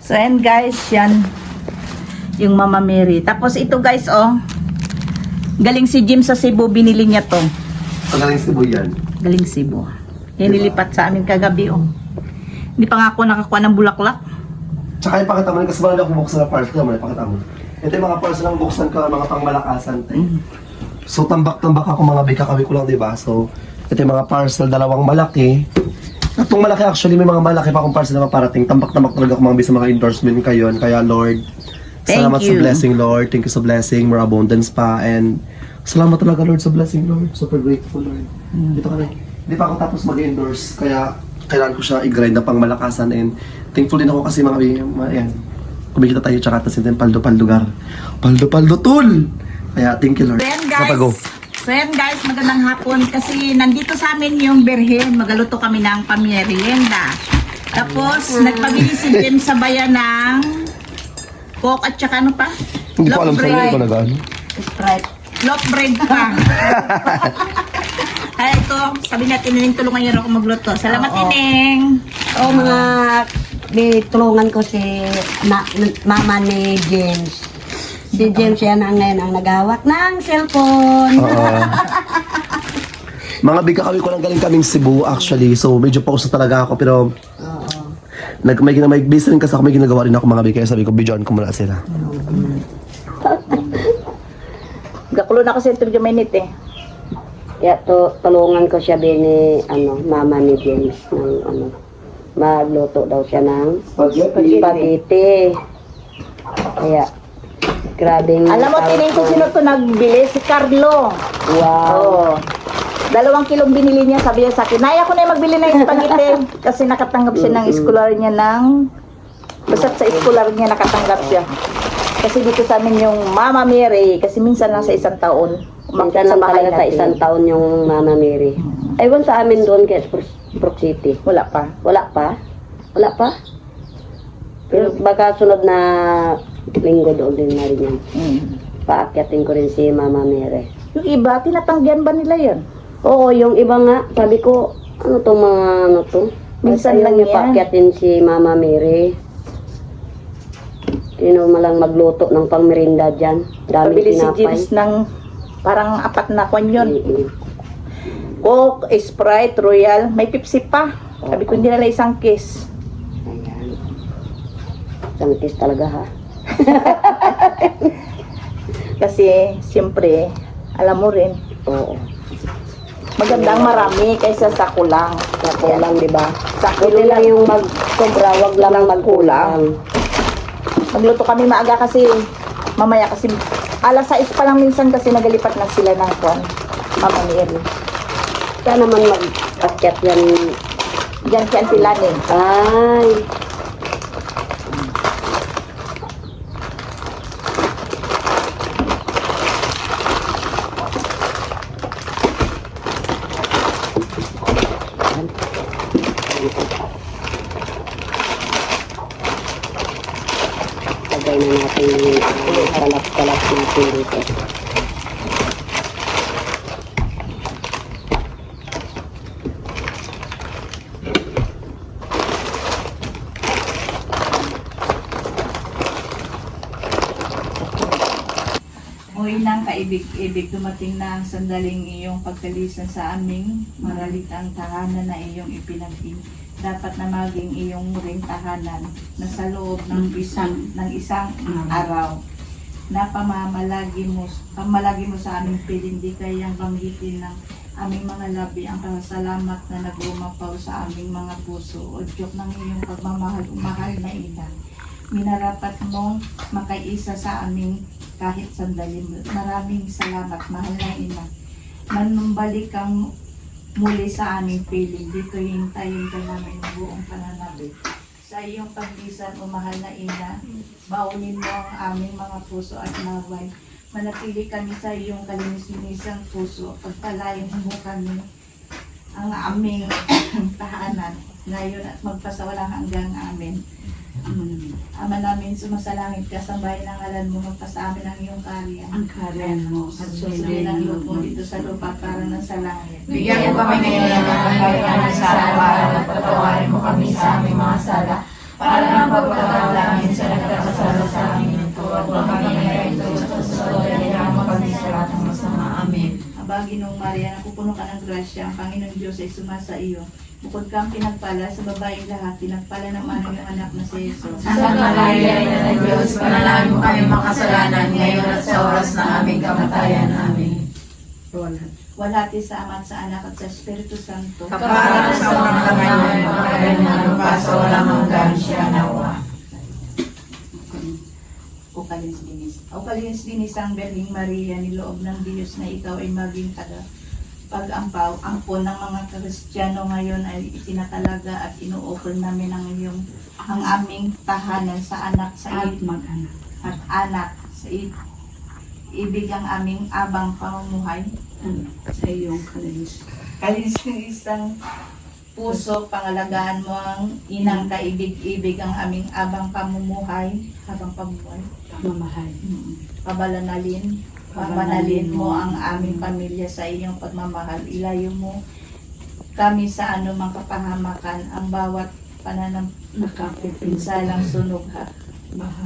So, and guys, yan. Yung Mama Mary. Tapos ito guys, oh. Galing si Jim sa Cebu, binili niya to. Ang galing Cebu yan. Galing Cebu. Yan nilipat sa amin kagabi, oh. Hindi pa nga ako nakakuha ng bulaklak. Tsaka ipakita mo rin kasi marami akong buksan na parcel mo. Ipakita mo. Ito yung mga parcel ang buksan ko, mga pangmalakasan. So, tambak-tambak ako mga bika-kawi ko lang, diba? So, ito yung mga parcel, dalawang malaki. Itong malaki actually, may mga malaki pa akong parcel na parating. Tambak-tambak talaga ako mga bisa mga endorsement kayo. Kaya Lord, salamat sa blessing, Lord. Thank you sa blessing, more abundance pa. And salamat talaga, Lord, sa blessing, Lord. Super grateful, Lord. Dito ka na. Hindi pa ako tapos mag-endorse, kaya kailangan ko siya i-grind na pang malakasan. And thankful din ako kasi mga yan. Kumikita tayo tsaka tasin din paldo-paldugar. Paldo-paldo, tol! Kaya thank you, Lord. So yan guys, magandang hapon kasi nandito sa amin yung berhen. Magaluto kami ng pamerienda. Tapos nagpabili si Jim sa bayan ng Coke at saka ano pa? Hindi ko alam sa inyo kung nag-ano. Sprite. Loaf bread pa. Ay, ito, sabi natin Nining, tulungan niyo ako magluto. Salamat, Nining. Oo, mga tulungan ko si mama ni James. Si James yan ang ngayon ang naghawak ng cellphone. Mga bigkakawi ko lang galing kaming Cebu actually. So medyo pause na talaga ako pero may busy rin kasi ako, may ginagawa rin ako mga bigkaya. Sabi ko, bidyoan ko muna sila. Gakulo na kasi ito minute eh. Kaya tulungan ko siya ni mama ni James ng magluto daw siya ng spaghetti. Kaya grabing Alam mo, Tining, kung sino ito nagbili? Si Carlo. Wow. Oo. 2 kilong binili niya, sabi niya sa akin, naya ko na yung magbili ng spaghetti. Kasi nakatanggap siya ng scholar niya basta't sa scholar niya nakatanggap siya. Kasi dito sa amin yung Mama Mary, kasi minsan lang sa 1 taon. Minsan lang talaga sa 1 taon yung Mama Mary. Aywan sa amin doon kay Brook City. Wala pa. Wala pa? Wala pa? Pero baka sunod na linggo doon din na rin yan. Paakyatin ko rin si Mama Mary. Yung iba, tinatanggihan ba nila yan? Oo, yung iba nga, sabi ko, ano tong mga ano to? Minsan lang niya yan. paakyatin si Mama Mary. Sino malang magluto ng pangmerinda dyan. Dami Pabili si tinapay. James ng parang 4 na kwan yun. Mm-mm. Coke, Sprite, Royal, may Pepsi pa. Sabi ko, hindi nila isang case. Ayan. Sangkis talaga ha. Kasi, siyempre, alam mo rin, Oo. magandang marami kaysa sa kulang. Sa kulang, di ba? Sa Pwede kulang lang yung mag-sobra, wag lang magkulang. Magluto kami maaga kasi mamaya kasi alas 6 pa lang minsan kasi nagalipat na sila ng kwan. Mama Mary. Kaya naman mag-akyat yan. Diyan si Auntie Lani. Ay. Lagay na natin yung kalat-kalat natin dito. Hoy nang kaibig-ibig, dumating na ang sandaling iyong pagkalisan sa aming maralitang tahanan na iyong ipinagpin. Dapat na maging iyong ring tahanan na sa loob ng isang araw na pamalagi mo sa aming piling, di kayang banggitin ng aming mga labi ang pasalamat na naglumapaw sa aming mga puso o diyok ng iyong pagmamahal, mahal na ina. Minarapat mong makaisa sa aming kahit sandali. Maraming salamat, mahal na ina. Manumbalik kang muli sa aming piling. Dito hintayin ka namin ng buong pananabik. Sa iyong paglisan, o mahal na ina, baunin mo ang aming mga puso at naway. Manatili kami sa iyong kalinis-linisang puso. Pagpalayan mo kami ang aming tahanan ngayon at magpasawalang hanggang amin. Ama namin, sumasalangit ka sa bayan ng ngalan mo, magpasa amin ang iyong karya. Ang karyan mo at Sundin ang loob mo dito sa lupa para ng sa langit. Bigyan mo kami ngayon ng kakayanan sa araw-araw at patawarin mo kami sa aming mga sala para ng pagpapatawarin Ginoong Maria, napupuno ka ng grasya, ang Panginoong Diyos ay sumasa iyo. Bukod kang pinagpala sa babaeng lahat, pinagpala ng aming anak na si Jesus. Santa Maria, Ina ng Diyos, panalangin mo kami makasalanan ngayon at sa oras ng aming kamatayan. Amen. Walhati sa Ama at sa Anak at sa Espiritu Santo. Kapara sa mga kamay, makakailan pa sa walang hanggan siya nawa. O kalins dinis ang Berling Maria, niloob ng Diyos na ikaw ay maging pag-ampaw. Ampon ng mga Kristiyano ngayon ay itinatalaga at inuukol namin ang aming tahanan sa anak sa mag-anak at anak sa ibig ang aming abang pamumuhay sa iyong kalins. Kalins ng isang puso, pangalagaan mo ang inang kaibig-ibig ang aming abang pamumuhay, pamamahay. Pabanalin mo ang aming pamilya sa iyong pagmamahal. Ilayo mo kami sa anumang kapahamakan, ang bawat pinsalang sunog,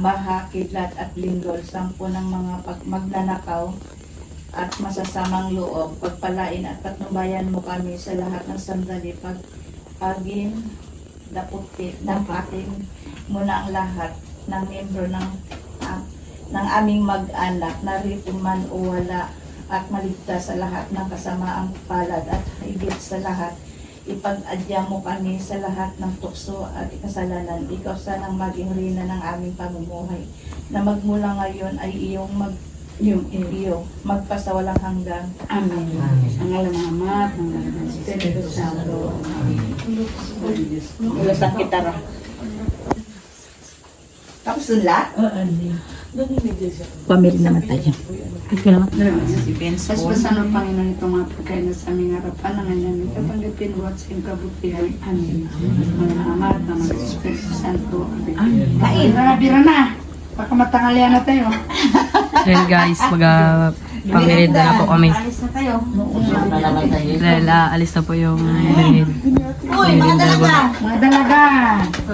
baha, kidlat at linggol, sampo ng mga magnanakaw at masasamang loob, pagpalain at patnubayan mo kami sa lahat ng sandali, dapatin mo na ang lahat ng membro ng aming mag-anak, narito man o wala, at maligtas sa lahat ng kasamaang palad, at higit sa lahat, ipag-adya mo kami sa lahat ng tukso at kasalanan. Ikaw sanang maging reyna ng aming pamumuhay, na magmula ngayon ay iyo magpasawalang hanggang. Amen. Ang ngalan ng Ama at ng Anak ng Espiritu Santo. Ulo sa kitara. Tapos nila? Pamilya naman tayo. Paspasan ang Panginoon itong mga pagkain na sa aming harapan ng kanyang kapanggapin at sa iyong kabutihan. Amen. Ang Ama at ng Espiritu Santo. Amen. Kain, bira na. Baka matangalian na tayo. Dahil guys, pamirinda na po kami. Alis na tayo. Dahil alis na po yung birin. Uy, mga dalaga! Mga dalaga.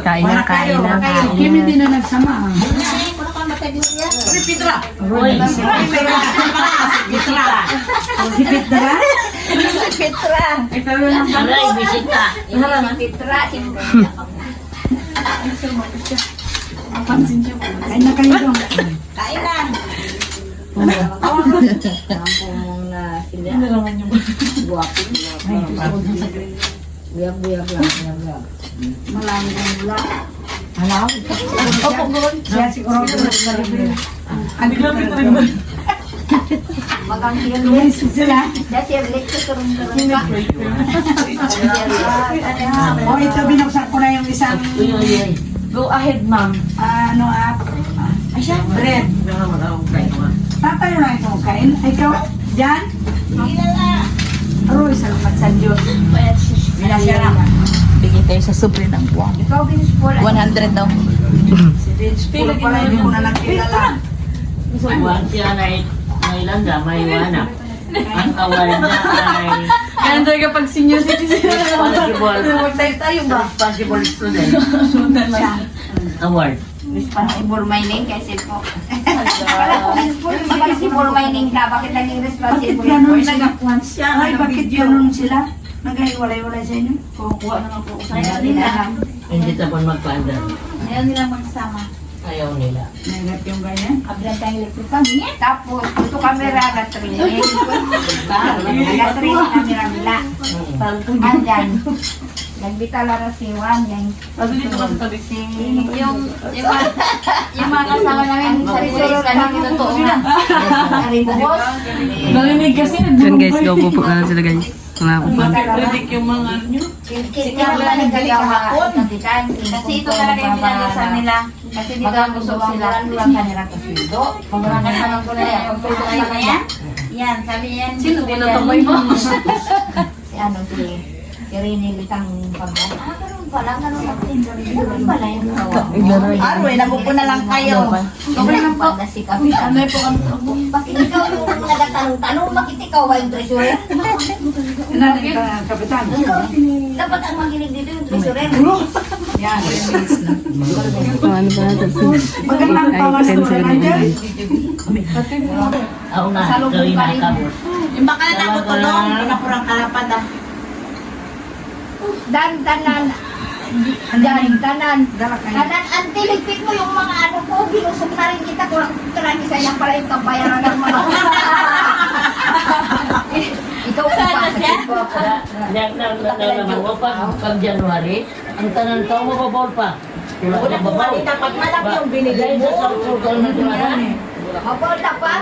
Kain na, kain na, kain Kim na. hindi na nagsama. Si Petra? Si Petra! Ay na kayo doon. Kain na! Malanggang mula. Siya siguro ang magang sila. Oh, ito binuksan ko na yung isang Go ahead, ma'am. bread. Tatayo na ito kain. Ikaw, dyan? Aroy, salamat sa Diyos. Bigyan tayo sa sobre ng buwang. 100 daw. Si Vince, puro pala hindi mo na nakilala. Ang award niya ay Kaya tayo kapag senior citizen responsible student award. Responsible mining kasi po. Responsible mining ka, bakit naging Bakit responsible? ganun sila? Nag-apwan siya. Ay, bakit ganun sila? Naghiwalay-walay sa inyo? Kukuha na nga po ako sa Ayaw nila. Hindi tapon magpaandar. Ayaw nila magsama. Ayaw nila. Nagap yung ganyan? Ablan tayong electric kami. Tapos, ito camera, gatrinig. Gatrinig camera nila. Andyan. Nagbitala na si Juan. Yung mga kasama namin sa resort, hindi totoo na. Naribos. Narinig kasi Yan guys, go po na sila guys. Mga kupang. Si Carla nagkagawa kasi ito talaga yung pinag-usapan nila. Kasi dito ang gusto sila. Ang kanila kaswido. Magulangan naman ko na yan. Kung pwede kayo na yan. Yan, sabi yan. Sino pinatumoy mo? Si ano, si Irene Litang Pagod. Ganun pala, ganun natin. Ganun pala yung tawa. Aroy, napupuna lang kayo. Okay lang po. Si Kapitan. Ano po kami? Bakit ikaw yung nagatanong-tanong? Bakit ikaw ba yung treasurer? Ano yung kapitan? Dapat ang maginig dito yung treasurer. Yan. Ano ba natin? Magandang tawas to na dyan. Ako na, gawin na kabot. Yung baka na ako tulong, pinapurang kalapad ah. Dan-danan. Dan-danan. Kanan, antiligpit mo yung mga ano ko, binusok na rin kita, kurang isa yan pala yung kabayaran ng mga. Ikaw pa. Diyan na naman mo, pag January, ang tanan taong mababol pa. Una po kanina, pag malaki yung binigay mo, mabolta pa.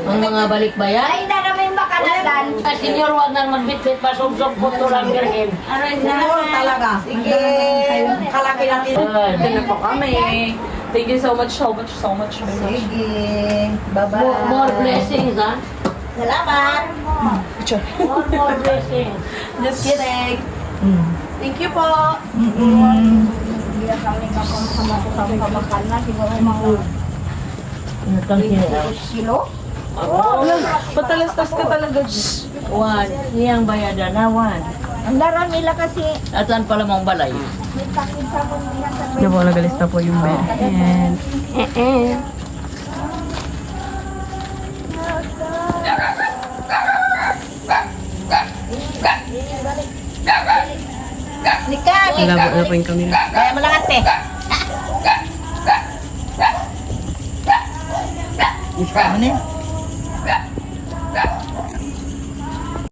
Ang mga balikbayan. Ay, na namin makanalan. Senior, wag nang magbitbit pa, sumsok po to lang birhin. Aray na. talaga. Sige. Kalaki natin. Ito na po kami. Thank you so much. Sige. Bye-bye. More blessings, ha? Salamat. More blessings. Just kidding. Thank you po. Hindi na kami kamakal na. Siguro mga Itong sinilaw. kilo. Patalastas ka talaga. One. Iyang bayada na, one. Ang laro nila kasi At saan pala mong balay? may takit sa mga nasa Yan po, nagalista po yung bed. And, Likat! malabo na po yung camera. Kaya mo lang ate. Ano yun?